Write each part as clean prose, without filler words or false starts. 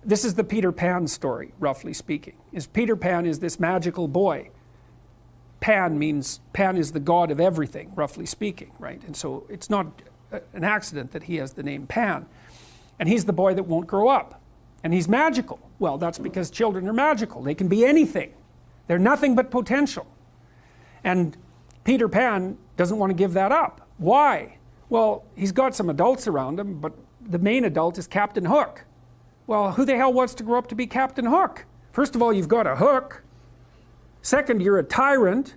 this is the Peter Pan story, roughly speaking. Peter Pan is this magical boy. Pan is the god of everything, roughly speaking, right? And so it's not an accident that he has the name Pan. And he's the boy that won't grow up. And he's magical. Well, that's because children are magical. They can be anything. They're nothing but potential. And Peter Pan doesn't want to give that up. Why? Well, he's got some adults around him, but the main adult is Captain Hook. Well, who the hell wants to grow up to be Captain Hook? First of all, you've got a hook. Second, you're a tyrant.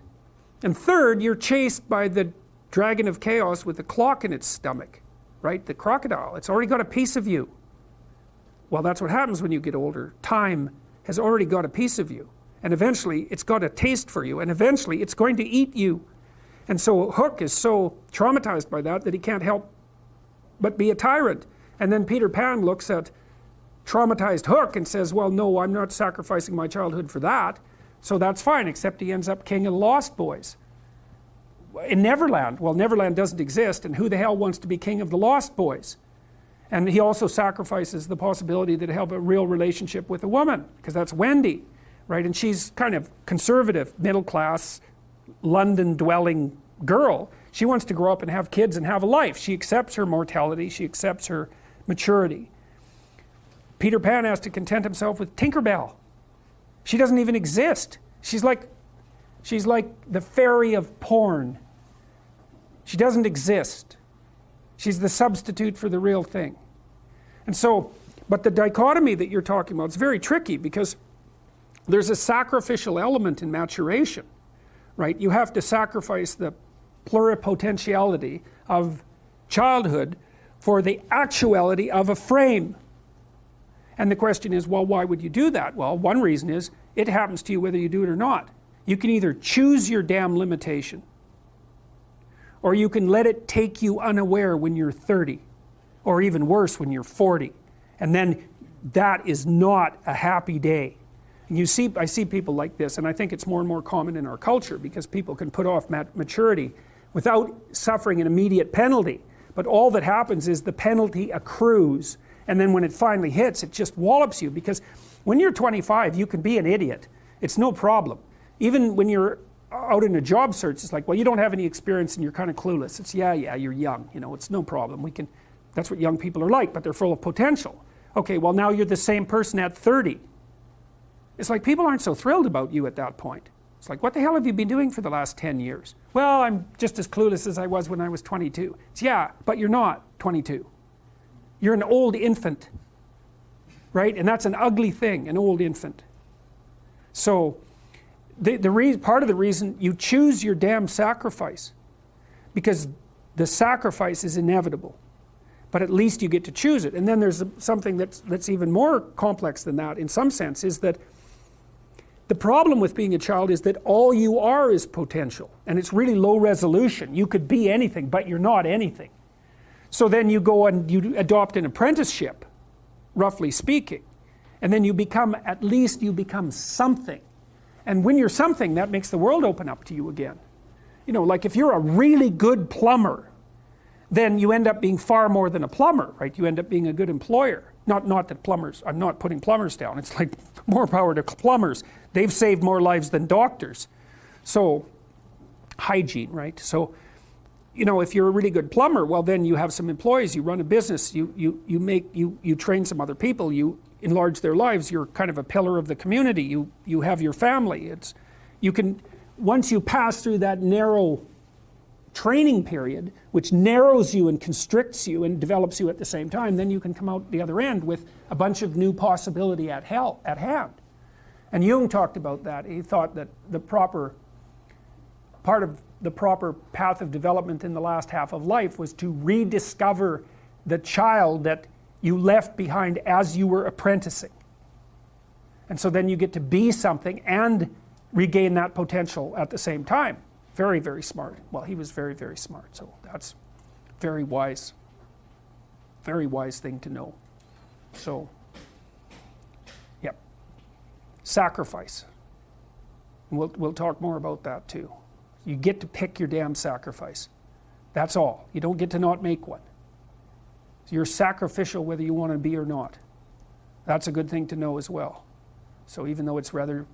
And third, you're chased by the dragon of chaos with a clock in its stomach, right? The crocodile. It's already got a piece of you. Well, that's what happens when you get older. Time has already got a piece of you. And eventually, it's got a taste for you. And eventually, it's going to eat you. And so Hook is so traumatized by that he can't help but be a tyrant. And then Peter Pan looks at traumatized Hook and says, well, no, I'm not sacrificing my childhood for that. So that's fine, except he ends up king of the Lost Boys. In Neverland, well, Neverland doesn't exist, and who the hell wants to be king of the Lost Boys? And he also sacrifices the possibility that he'll have a real relationship with a woman, because that's Wendy, right? And she's kind of conservative, middle class, London dwelling girl. She wants to grow up and have kids and have a life. She accepts her mortality, she accepts her maturity. Peter Pan has to content himself with Tinkerbell. She doesn't even exist. She's like the fairy of porn. She doesn't exist. She's the substitute for the real thing. And so, but the dichotomy that you're talking about is very tricky, because there's a sacrificial element in maturation, right? You have to sacrifice the pluripotentiality of childhood for the actuality of a frame. And the question is, well, why would you do that? Well, one reason is it happens to you whether you do it or not. You can either choose your damn limitation, or you can let it take you unaware when you're 30, or even worse when you're 40. And then that is not a happy day. And I see people like this, and I think it's more and more common in our culture, because people can put off maturity without suffering an immediate penalty. But all that happens is the penalty accrues, and then when it finally hits, it just wallops you. Because when you're 25, you can be an idiot. It's no problem. Even when you're out in a job search, it's like, well, you don't have any experience and you're kind of clueless. It's, yeah, you're young, it's no problem. That's what young people are like, but they're full of potential. Okay, well, now you're the same person at 30. It's like people aren't so thrilled about you at that point. It's like, what the hell have you been doing for the last 10 years? Well, I'm just as clueless as I was when I was 22. It's, yeah, but you're not 22. You're an old infant, right? And that's an ugly thing, an old infant. So part of the reason you choose your damn sacrifice, because the sacrifice is inevitable, but at least you get to choose it. And then there's something that's even more complex than that in some sense, is that the problem with being a child is that all you are is potential, and it's really low resolution. You could be anything, but you're not anything. So then you go and you adopt an apprenticeship, roughly speaking, and then at least you become something. And when you're something, that makes the world open up to you again. Like if you're a really good plumber, then you end up being far more than a plumber, right? You end up being a good employer. Not that plumbers, I'm not putting plumbers down. It's like more power to plumbers. They've saved more lives than doctors. So, hygiene, right? So, if you're a really good plumber, well, then you have some employees, you run a business, you train some other people, you enlarge their lives, you're kind of a pillar of the community, you have your family. Once you pass through that narrow training period, which narrows you and constricts you and develops you at the same time, then you can come out the other end with a bunch of new possibility at hand. And Jung talked about that. He thought that part of the proper path of development in the last half of life was to rediscover the child that you left behind as you were apprenticing. And so then you get to be something and regain that potential at the same time. Very, very smart. Well, he was very, very smart, so that's very wise thing to know. So, yep. Sacrifice. We'll talk more about that too. You get to pick your damn sacrifice. That's all. You don't get to not make one. So you're sacrificial whether you want to be or not. That's a good thing to know as well. So even though it's rather